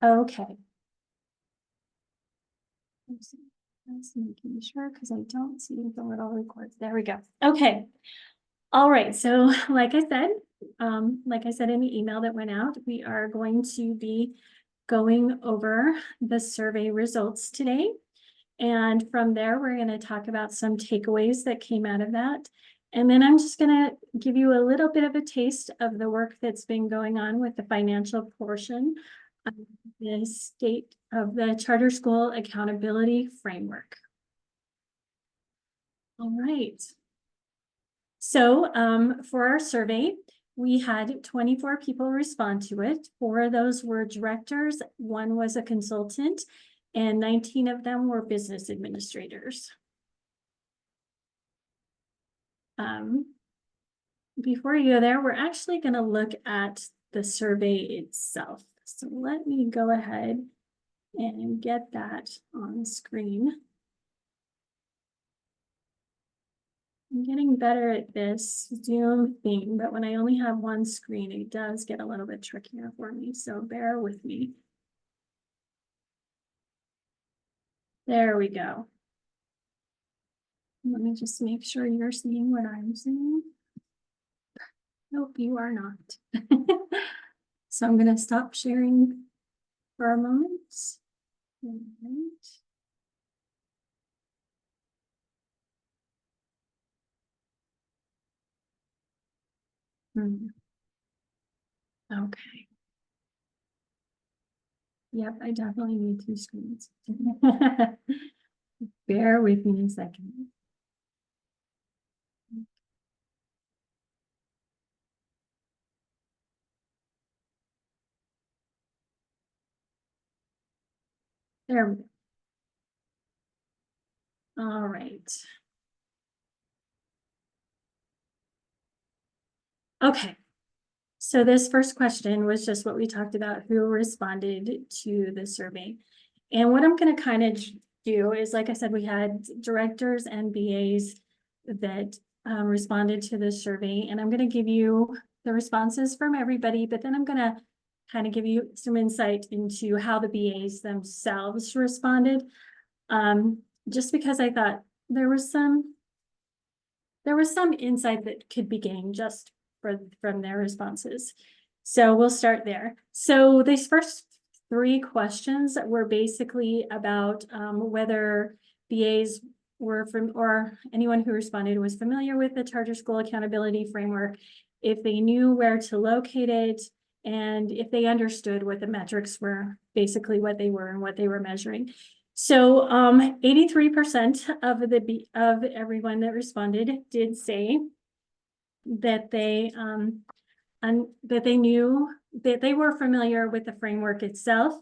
Okay. Just making sure because I don't see the little records. There we go. Okay. All right. So like I said in the email that went out, we are going to be going over the survey results today. And from there, we're going to talk about some takeaways that came out of that. And then I'm just going to give you a little bit of a taste of the work that's been going on with the financial portion of the state of the charter school accountability framework. All right. So for our survey, we had 24 people respond to it. 4 of those were directors, 1 was a consultant, and 19 of them were business administrators. Before you go there, we're actually going to look at the survey itself. So let me go ahead and get that on screen. I'm getting better at this Zoom thing, but when I only have one screen, it does get a little bit trickier for me. So bear with me. There we go. Let me just make sure you're seeing what I'm seeing. Nope, you are not. So I'm going to stop sharing for a moment. All right. Okay. Yep, I definitely need 2 screens. Bear with me a second. There we go. All right. Okay. So this first question was just what we talked about, who responded to the survey. And what I'm going to kind of do is, like I said, we had directors and BAs that responded to the survey, and I'm going to give you the responses from everybody, but then I'm going to kind of give you some insight into how the BAs themselves responded. Just because I thought there was some insight that could be gained just from their responses. So we'll start there. So these first 3 questions were basically about whether BAs were from, or anyone who responded was familiar with the charter school accountability framework, if they knew where to locate it, and if they understood what the metrics were, basically what they were and what they were measuring. So 83% of everyone that responded did say that they knew that they were familiar with the framework itself.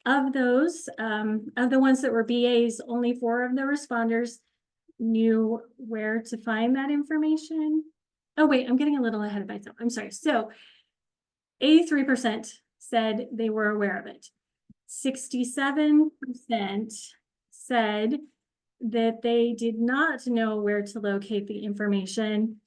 Of those, of the ones that were BAs, only 4 of the responders knew where to find that information. Oh wait, I'm getting a little ahead of myself. I'm sorry. So 83% said they were aware of it. 67% said that they did not know where to locate the information.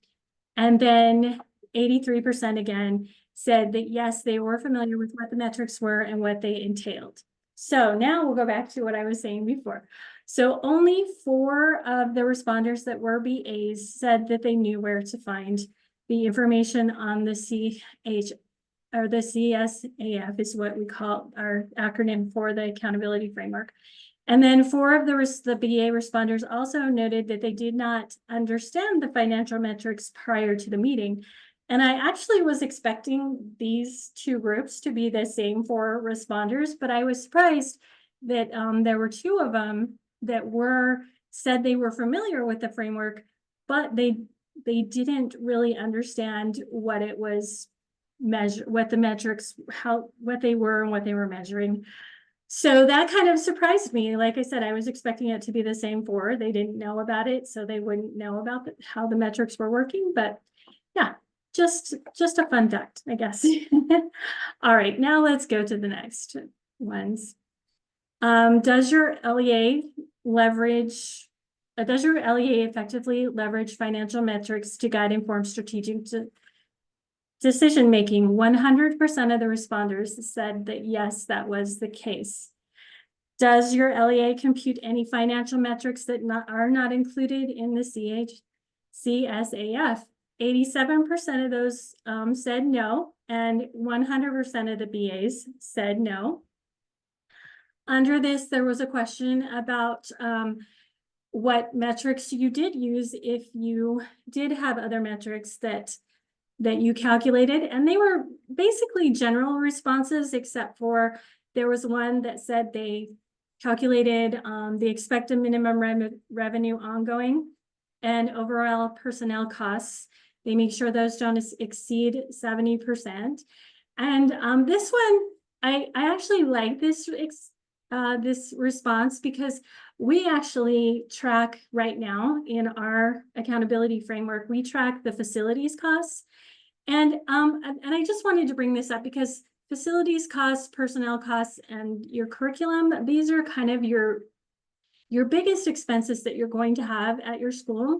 And then 83% again said that yes, they were familiar with what the metrics were and what they entailed. So now we'll go back to what I was saying before. So only 4 of the responders that were BAs said that they knew where to find the information on the CH or the CSAF is what we call our acronym for the accountability framework. And then 4 of the BA responders also noted that they did not understand the financial metrics prior to the meeting. And I actually was expecting these 2 groups to be the same 4 responders, but I was surprised that there were 2 of them that said they were familiar with the framework, but they didn't really understand what it was what the metrics, what they were and what they were measuring. So that kind of surprised me. Like I said, I was expecting it to be the same 4. They didn't know about it, so they wouldn't know about how the metrics were working. But yeah, just a fun fact, I guess. All right, now let's go to the next ones. Does your LEA effectively leverage financial metrics to guide informed strategic decision-making, 100% of the responders said that yes, that was the case. Does your LEA compute any financial metrics that are not included in the CSAF? 87% of those said no, and 100% of the BAs said no. Under this, there was a question about what metrics you did use if you did have other metrics that you calculated, and they were basically general responses, except for there was one that said they calculated the expected minimum revenue ongoing and overall personnel costs. They make sure those don't exceed 70%. And this one, I actually like this response because we actually track right now in our accountability framework, we track the facilities costs. And I just wanted to bring this up because facilities costs, personnel costs, and your curriculum, these are kind of your biggest expenses that you're going to have at your school.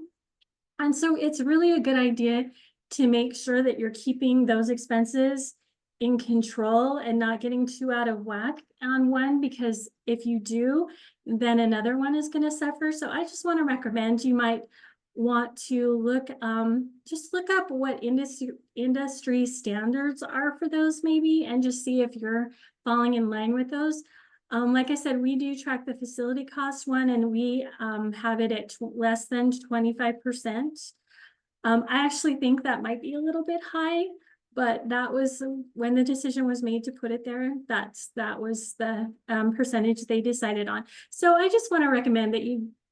And so it's really a good idea to make sure that you're keeping those expenses in control and not getting too out of whack on one, because if you do, then another one is going to suffer. So I just want to recommend you might want to look, just look up what industry standards are for those maybe, and just see if you're falling in line with those. Like I said, we do track the facility cost one, and we have it at less than 25%. I actually think that might be a little bit high, but that was when the decision was made to put it there. That was the percentage they decided on. So I just want to recommend that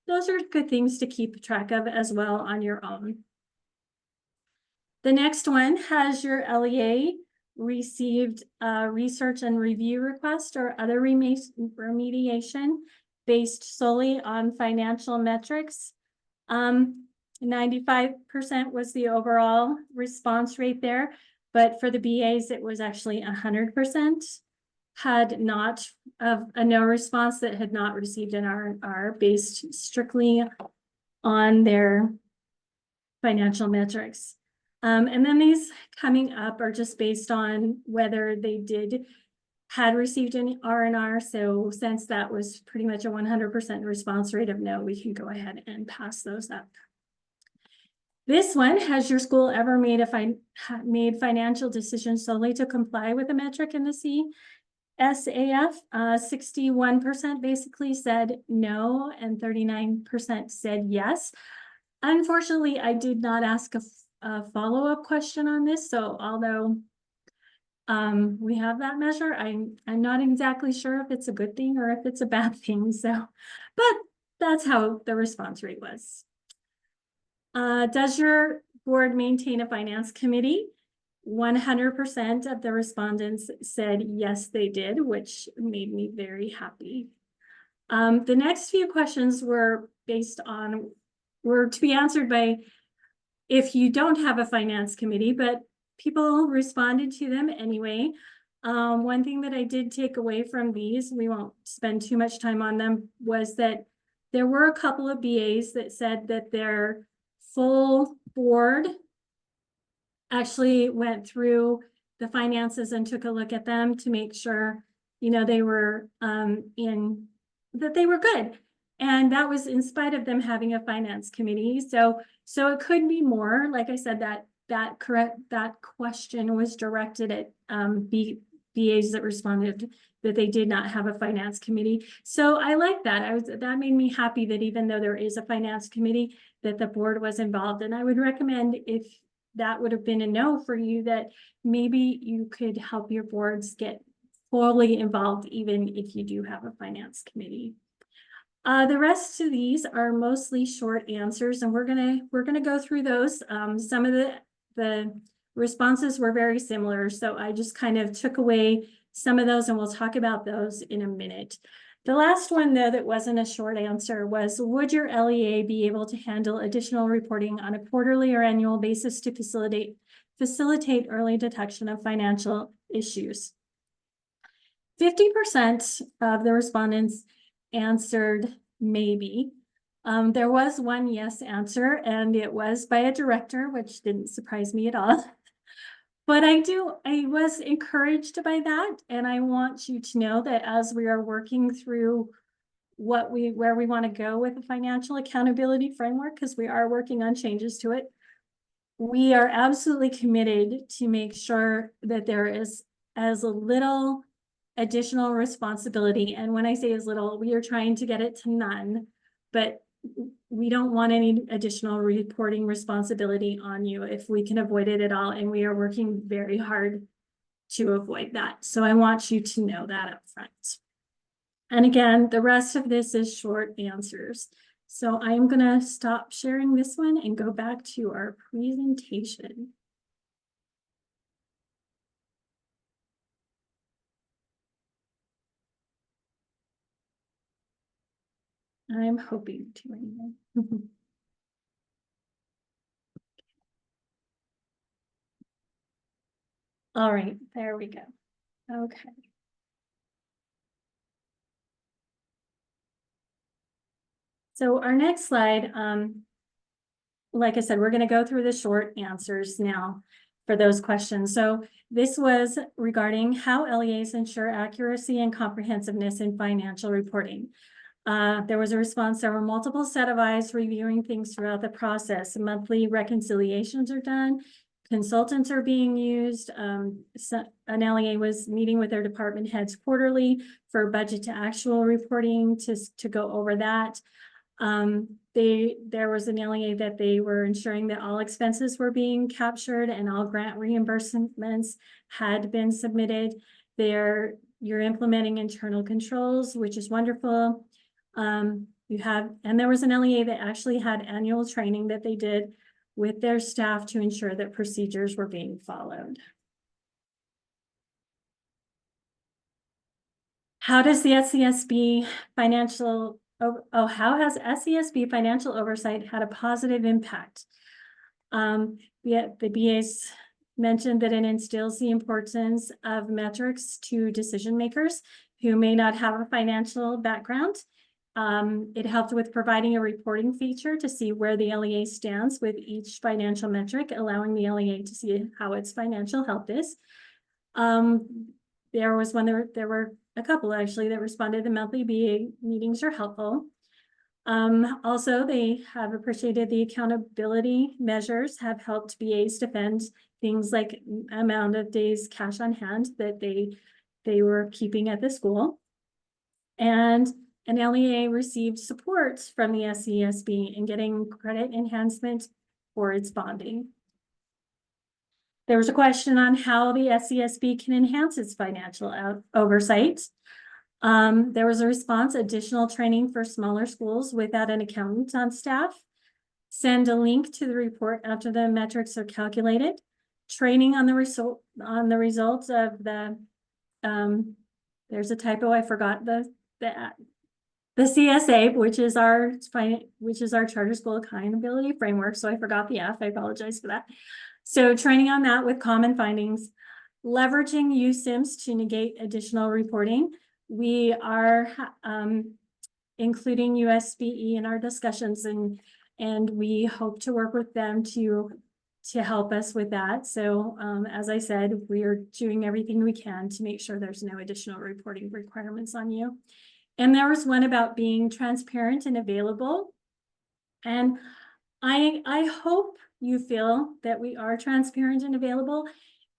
those are good things to keep track of as well on your own. The next one, has your LEA received a research and review request or other remediation based solely on financial metrics? 95% was the overall response rate there, but for the BAs, it was actually 100%. Had not a no response that had not received an R&R based strictly on their financial metrics. And then these coming up are just based on whether they had received an R&R. So since that was pretty much a 100% response rate of no, we can go ahead and pass those up. This one, has your school ever made financial decisions solely to comply with a metric in the CSAF? 61% basically said no, and 39% said yes. Unfortunately, I did not ask a follow-up question on this, so although we have that measure, I'm not exactly sure if it's a good thing or if it's a bad thing. So, but that's how the response rate was. Does your board maintain a finance committee? 100% of the respondents said yes, they did, which made me very happy. The next few questions were to be answered by if you don't have a finance committee, but people responded to them anyway. One thing that I did take away from these, we won't spend too much time on them, was that there were a couple of BAs that said that their full board actually went through the finances and took a look at them to make sure, they were that they were good. And that was in spite of them having a finance committee. So it could be more. Like I said, that question was directed at BAs that responded that they did not have a finance committee. So I like that. That made me happy that even though there is a finance committee, that the board was involved. And I would recommend, if that would have been a no for you, that maybe you could help your boards get fully involved, even if you do have a finance committee. The rest of these are mostly short answers, and we're gonna go through those. Some of the responses were very similar, so I just kind of took away some of those, and we'll talk about those in a minute. The last one, though, that wasn't a short answer was, would your LEA be able to handle additional reporting on a quarterly or annual basis to facilitate early detection of financial issues? 50% of the respondents answered maybe. There was one yes answer, and it was by a director, which didn't surprise me at all. But I was encouraged by that, and I want you to know that as we are working through where we want to go with the financial accountability framework, because we are working on changes to it, we are absolutely committed to make sure that there is as little additional responsibility. And when I say as little, we are trying to get it to none, but we don't want any additional reporting responsibility on you if we can avoid it at all. And we are working very hard to avoid that. So I want you to know that up front. And again, the rest of this is short answers. So I'm going to stop sharing this one and go back to our presentation. I'm hoping to anyway. All right, there we go. Okay. So our next slide, like I said, we're going to go through the short answers now for those questions. So this was regarding how LEAs ensure accuracy and comprehensiveness in financial reporting. There was a response. There were multiple set of eyes reviewing things throughout the process. Monthly reconciliations are done. Consultants are being used. An LEA was meeting with their department heads quarterly for budget to actual reporting to go over that. There was an LEA that they were ensuring that all expenses were being captured and all grant reimbursements had been submitted. You're implementing internal controls, which is wonderful. And there was an LEA that actually had annual training that they did with their staff to ensure that procedures were being followed. How does the SCSB financial, how has SCSB financial oversight had a positive impact? The BAs mentioned that it instills the importance of metrics to decision makers who may not have a financial background. It helped with providing a reporting feature to see where the LEA stands with each financial metric, allowing the LEA to see how its financial health is. There were a couple actually that responded the monthly BA meetings are helpful. Also, they have appreciated the accountability measures have helped BAs defend things like amount of days cash on hand that they were keeping at the school. And an LEA received support from the SCSB in getting credit enhancement for its bonding. There was a question on how the SCSB can enhance its financial oversight. There was a response, additional training for smaller schools without an accountant on staff. Send a link to the report after the metrics are calculated. Training on the results of the, there's a typo, I forgot the CSA, which is our charter school accountability framework. So I forgot the F, I apologize for that. So training on that with common findings, leveraging USIMS to negate additional reporting. We are including USBE in our discussions and we hope to work with them to help us with that. So as I said, we are doing everything we can to make sure there's no additional reporting requirements on you. And there was one about being transparent and available. And I hope you feel that we are transparent and available.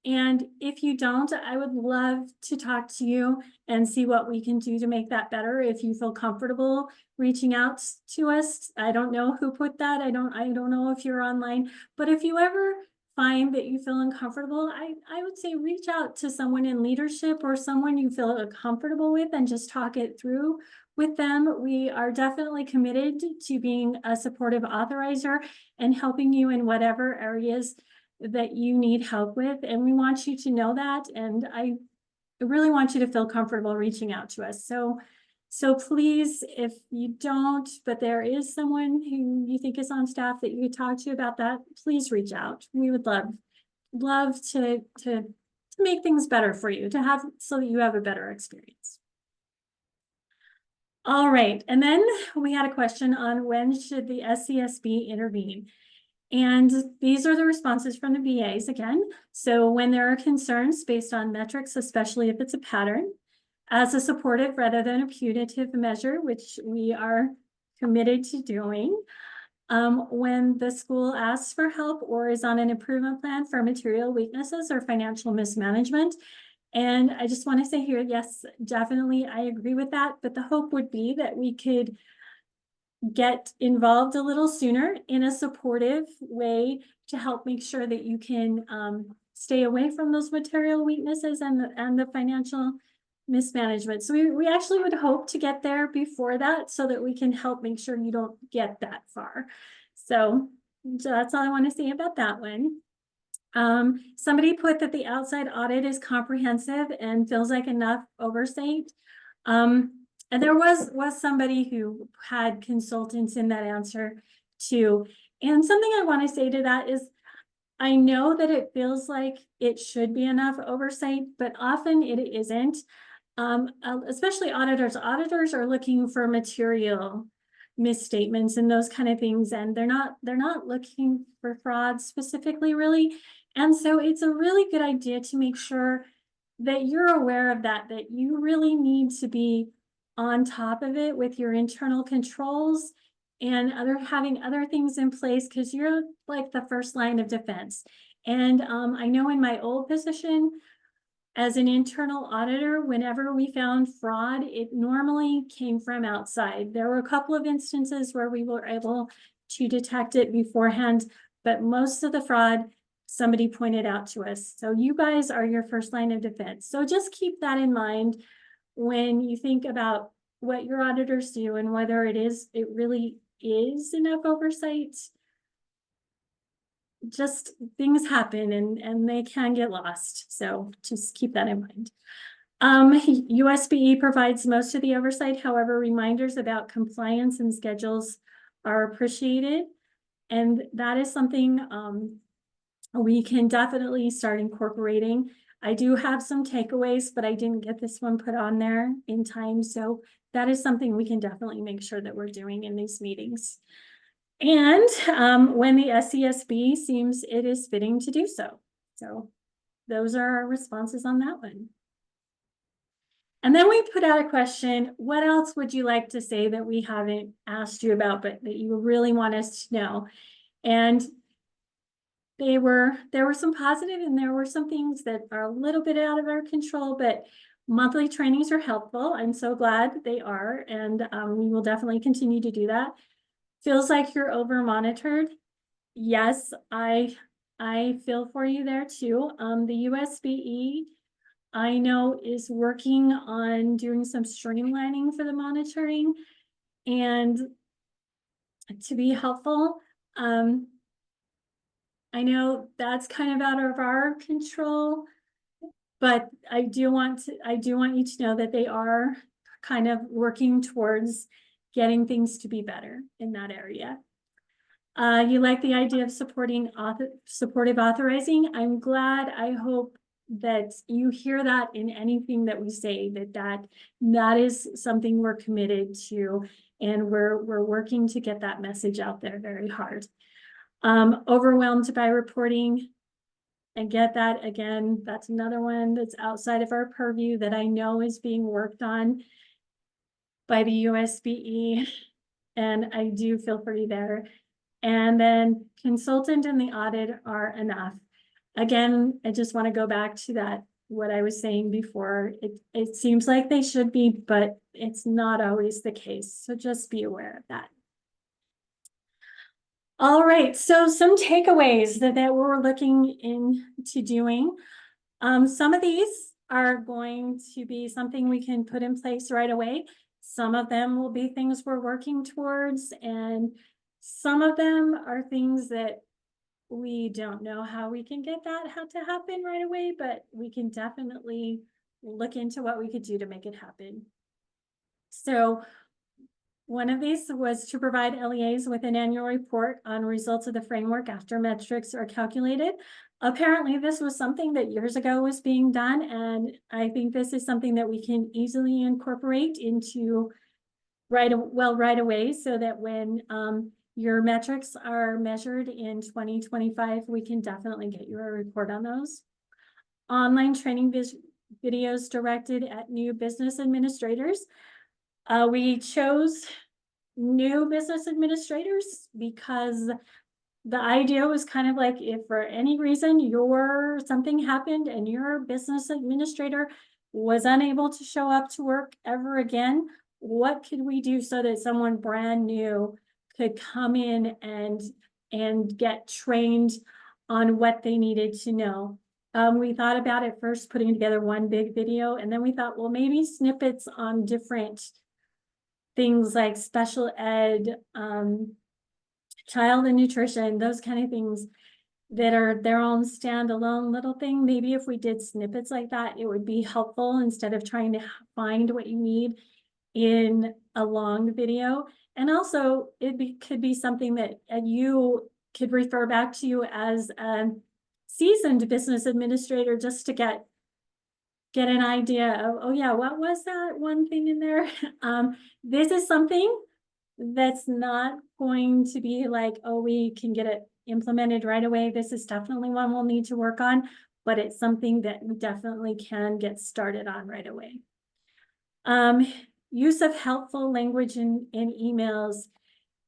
And if you don't, I would love to talk to you and see what we can do to make that better. If you feel comfortable reaching out to us, I don't know who put that. I don't know if you're online, but if you ever find that you feel uncomfortable, I would say reach out to someone in leadership or someone you feel comfortable with and just talk it through with them. We are definitely committed to being a supportive authorizer and helping you in whatever areas that you need help with. And we want you to know that. And I really want you to feel comfortable reaching out to us. So please, if you don't, but there is someone who you think is on staff that you could talk to about that, please reach out. We would love to make things better for you, to have so that you have a better experience. All right, and then we had a question on when should the SCSB intervene? And these are the responses from the BAs again. So when there are concerns based on metrics, especially if it's a pattern, as a supportive rather than a punitive measure, which we are committed to doing. When the school asks for help or is on an improvement plan for material weaknesses or financial mismanagement. And I just want to say here, yes, definitely, I agree with that. But the hope would be that we could get involved a little sooner in a supportive way to help make sure that you can stay away from those material weaknesses and the financial mismanagement. So we actually would hope to get there before that so that we can help make sure you don't get that far. So that's all I want to say about that one. Somebody put that the outside audit is comprehensive and feels like enough oversight. And there was somebody who had consultants in that answer too. And something I want to say to that is, I know that it feels like it should be enough oversight, but often it isn't. Especially auditors. Auditors are looking for material misstatements and those kind of things, and they're not looking for fraud specifically, really. And so it's a really good idea to make sure that you're aware of that you really need to be on top of it with your internal controls and having other things in place, because you're like the first line of defense. And I know in my old position as an internal auditor, whenever we found fraud, it normally came from outside. There were a couple of instances where we were able to detect it beforehand, but most of the fraud somebody pointed out to us. So you guys are your first line of defense. So just keep that in mind when you think about what your auditors do and whether it really is enough oversight. Just things happen and they can get lost. So just keep that in mind. USBE provides most of the oversight. However, reminders about compliance and schedules are appreciated. And that is something we can definitely start incorporating. I do have some takeaways, but I didn't get this one put on there in time. So that is something we can definitely make sure that we're doing in these meetings. And when the SESB seems it is fitting to do so. So those are our responses on that one. And then we put out a question, what else would you like to say that we haven't asked you about, but that you really want us to know? And there were some positive and there were some things that are a little bit out of our control, but monthly trainings are helpful. I'm so glad they are, and we will definitely continue to do that. Feels like you're over monitored. Yes, I feel for you there too. The USBE, I know, is working on doing some streamlining for the monitoring and to be helpful. I know that's kind of out of our control, but I do want you to know that they are kind of working towards getting things to be better in that area. You like the idea of supportive authorizing. I'm glad. I hope that you hear that in anything that we say, that is something we're committed to, and we're working to get that message out there very hard. Overwhelmed by reporting. I get that. Again, that's another one that's outside of our purview that I know is being worked on by the USBE, and I do feel for you there. And then consultant and the audit are enough. Again, I just want to go back to that, what I was saying before. It seems like they should be, but it's not always the case. So just be aware of that. All right, so some takeaways that we're looking into doing. Some of these are going to be something we can put in place right away. Some of them will be things we're working towards, and some of them are things that we don't know how we can get that to happen right away, but we can definitely look into what we could do to make it happen. So one of these was to provide LEAs with an annual report on results of the framework after metrics are calculated. Apparently, this was something that years ago was being done, and I think this is something that we can easily incorporate into right away, so that when your metrics are measured in 2025, we can definitely get you a report on those. Online training videos directed at new business administrators. We chose new business administrators because the idea was kind of like, if for any reason something happened and your business administrator was unable to show up to work ever again, what could we do so that someone brand new could come in and get trained on what they needed to know? We thought about it first putting together one big video, and then we thought, well, maybe snippets on different things like special ed, child and nutrition, those kind of things that are their own standalone little thing. Maybe if we did snippets like that, it would be helpful instead of trying to find what you need in a long video. And also could be something that you could refer back to as a seasoned business administrator, just to get an idea of, oh yeah, what was that one thing in there? This is something that's not going to be like, oh, we can get it implemented right away. This is definitely one we'll need to work on, but it's something that we definitely can get started on right away. Use of helpful language in emails.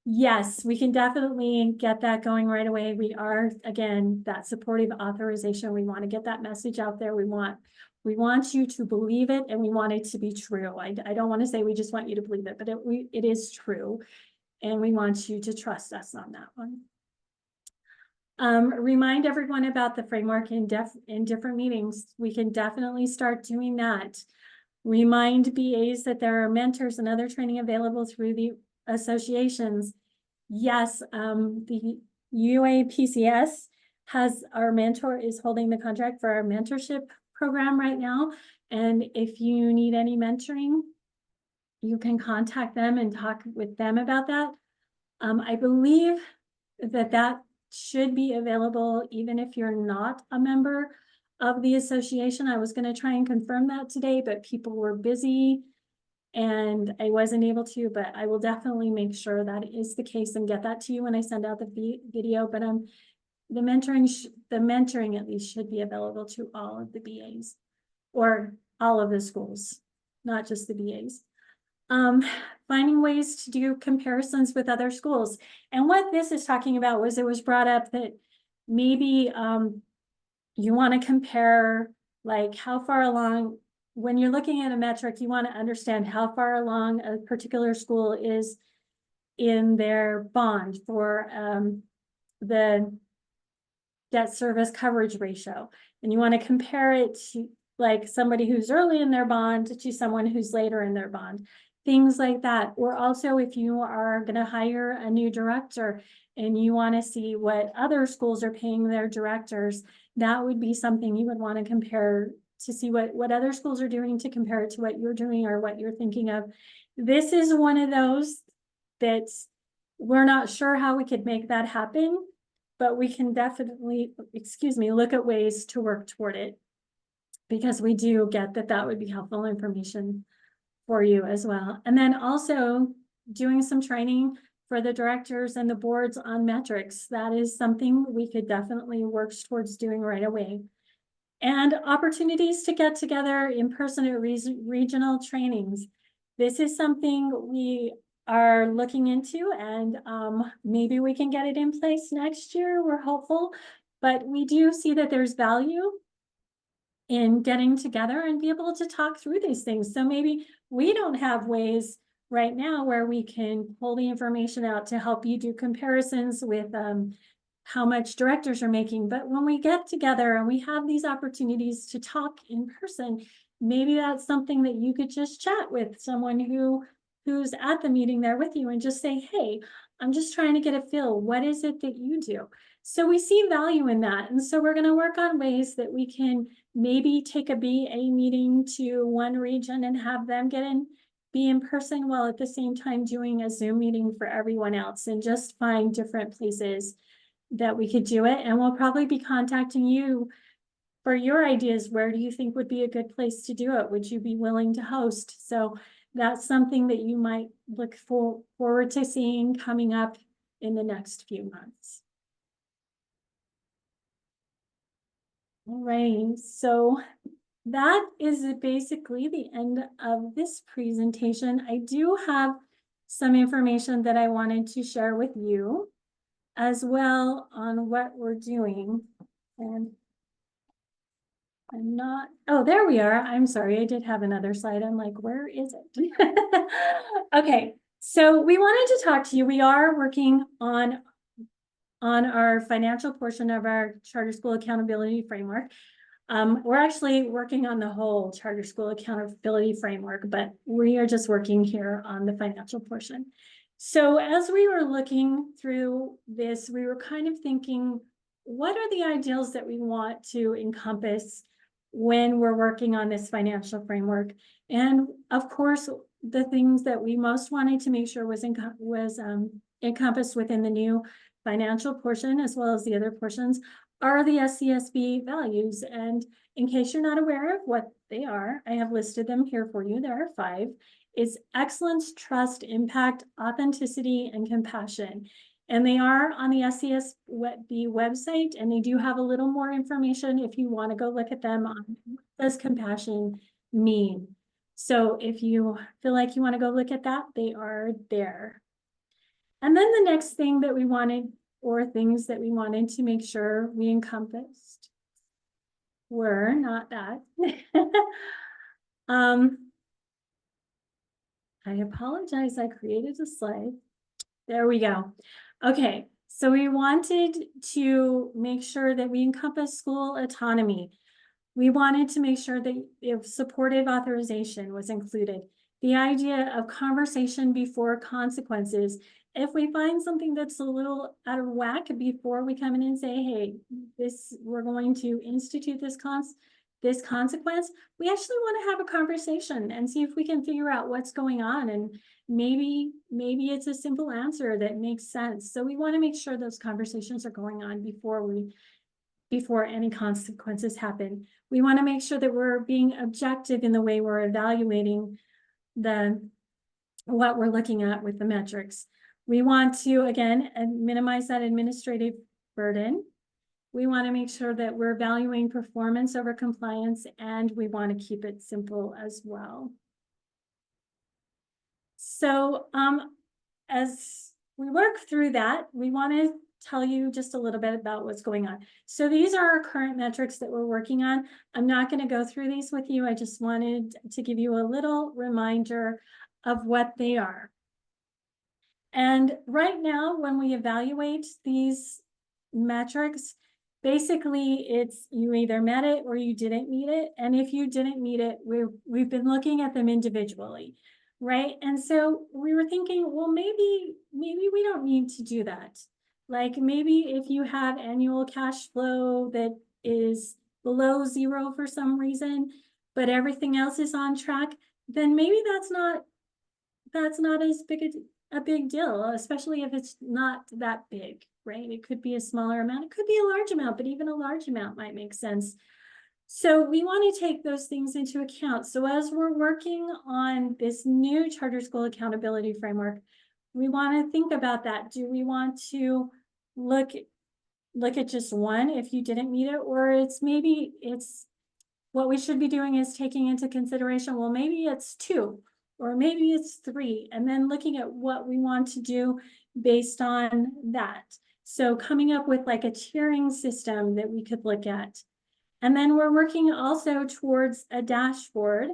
Yes, we can definitely get that going right away. We are, again, that supportive authorization. We want to get that message out there. We want you to believe it, and we want it to be true. I don't want to say we just want you to believe it, but it is true. And we want you to trust us on that one. Remind everyone about the framework in different meetings. We can definitely start doing that. Remind BAs that there are mentors and other training available through the associations. Yes, the UAPCS our mentor is holding the contract for our mentorship program right now. And if you need any mentoring, you can contact them and talk with them about that. I believe that should be available even if you're not a member of the association. I was going to try and confirm that today, but people were busy and I wasn't able to, but I will definitely make sure that is the case and get that to you when I send out the video. But the mentoring at least should be available to all of the BAs or all of the schools, not just the BAs. Finding ways to do comparisons with other schools. And what this is talking about was, it was brought up that maybe you want to compare, like, how far along, when you're looking at a metric, you want to understand how far along a particular school is in their bond for the debt service coverage ratio. And you want to compare it to like somebody who's early in their bond to someone who's later in their bond. Things like that. Or also, if you are going to hire a new director and you want to see what other schools are paying their directors, that would be something you would want to compare to see what other schools are doing, to compare it to what you're doing or what you're thinking of. This is one of those that we're not sure how we could make that happen, but we can definitely, look at ways to work toward it, because we do get that would be helpful information for you as well. And then also doing some training for the directors and the boards on metrics. That is something we could definitely work towards doing right away. And opportunities to get together in person at regional trainings. This is something we are looking into, and maybe we can get it in place next year. We're hopeful, but we do see that there's value in getting together and be able to talk through these things. So maybe we don't have ways right now where we can pull the information out to help you do comparisons with how much directors are making. But when we get together and we have these opportunities to talk in person, maybe that's something that you could just chat with someone who's at the meeting there with you and just say, hey, I'm just trying to get a feel. What is it that you do? So we see value in that. And so we're going to work on ways that we can maybe take a BA meeting to one region and have them be in person, while at the same time doing a Zoom meeting for everyone else, and just find different places that we could do it. And we'll probably be contacting you for your ideas. Where do you think would be a good place to do it? Would you be willing to host? So that's something that you might look forward to seeing coming up in the next few months. All right, so that is basically the end of this presentation. I do have some information that I wanted to share with you as well on what we're doing. And I'm not, oh, there we are. I'm sorry, I did have another slide. I'm like, where is it? Okay, so we wanted to talk to you. We are working on our financial portion of our charter school accountability framework. We're actually working on the whole charter school accountability framework, but we are just working here on the financial portion. So as we were looking through this, we were kind of thinking, what are the ideals that we want to encompass when we're working on this financial framework? And of course, the things that we most wanted to make sure was encompassed within the new financial portion, as well as the other portions, are the SCSB values. And in case you're not aware of what they are, I have listed them here for you. There are 5. It's excellence, trust, impact, authenticity, and compassion. And they are on the SCSB website, and they do have a little more information if you want to go look at them on what does compassion mean. So if you feel like you want to go look at that, they are there. And then the next thing that we wanted, or things that we wanted to make sure we encompassed, were not that. I apologize, I created a slide. There we go. Okay, so we wanted to make sure that we encompass school autonomy. We wanted to make sure that if supportive authorization was included, the idea of conversation before consequences. If we find something that's a little out of whack before we come in and say, hey, we're going to institute this consequence, we actually want to have a conversation and see if we can figure out what's going on. And maybe it's a simple answer that makes sense. So we want to make sure those conversations are going on before any consequences happen. We want to make sure that we're being objective in the way we're evaluating what we're looking at with the metrics. We want to, again, minimize that administrative burden. We want to make sure that we're valuing performance over compliance, and we want to keep it simple as well. So as we work through that, we want to tell you just a little bit about what's going on. So these are our current metrics that we're working on. I'm not going to go through these with you. I just wanted to give you a little reminder of what they are. And right now, when we evaluate these metrics, basically it's you either met it or you didn't meet it. And if you didn't meet it, we've been looking at them individually, right? And so we were thinking, well, maybe we don't need to do that. Like maybe if you have annual cash flow that is below 0 for some reason, but everything else is on track, then maybe that's not as big a big deal, especially if it's not that big, right? It could be a smaller amount, it could be a large amount, but even a large amount might make sense. So we want to take those things into account. So as we're working on this new charter school accountability framework, we want to think about that. Do we want to look at just one if you didn't meet it, or maybe it's what we should be doing is taking into consideration, well, maybe it's 2, or maybe it's 3, and then looking at what we want to do based on that. So coming up with like a tiering system that we could look at. And then we're working also towards a dashboard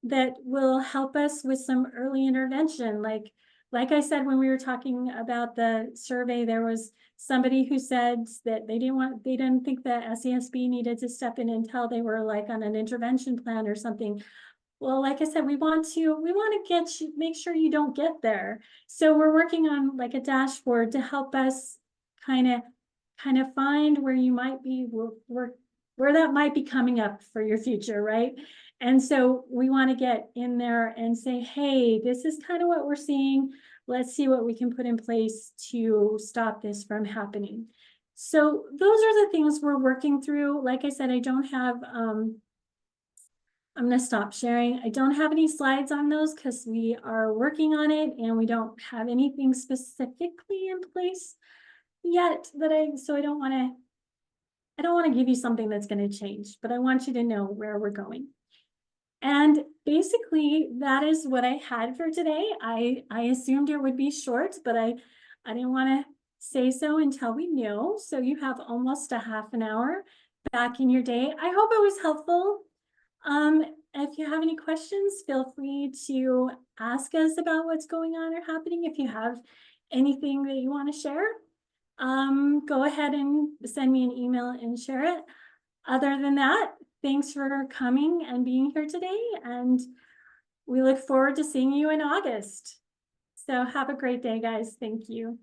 that will help us with some early intervention. Like I said, when we were talking about the survey, there was somebody who said that they didn't think that SCSB needed to step in until they were like on an intervention plan or something. Well, like I said, we want to make sure you don't get there. So we're working on like a dashboard to help us kind of find where you might be, where that might be coming up for your future, right? And so we want to get in there and say, hey, this is kind of what we're seeing. Let's see what we can put in place to stop this from happening. So those are the things we're working through. Like I said, I don't have I'm gonna stop sharing. I don't have any slides on those because we are working on it and we don't have anything specifically in place yet so I don't want to give you something that's going to change, but I want you to know where we're going. And basically that is what I had for today. I assumed it would be short, but I didn't want to say so until we knew. So you have almost a half an hour back in your day. I hope it was helpful. If you have any questions, feel free to ask us about what's going on or happening. If you have anything that you want to share, go ahead and send me an email and share it. Other than that, thanks for coming and being here today, and we look forward to seeing you in August. So have a great day, guys. Thank you.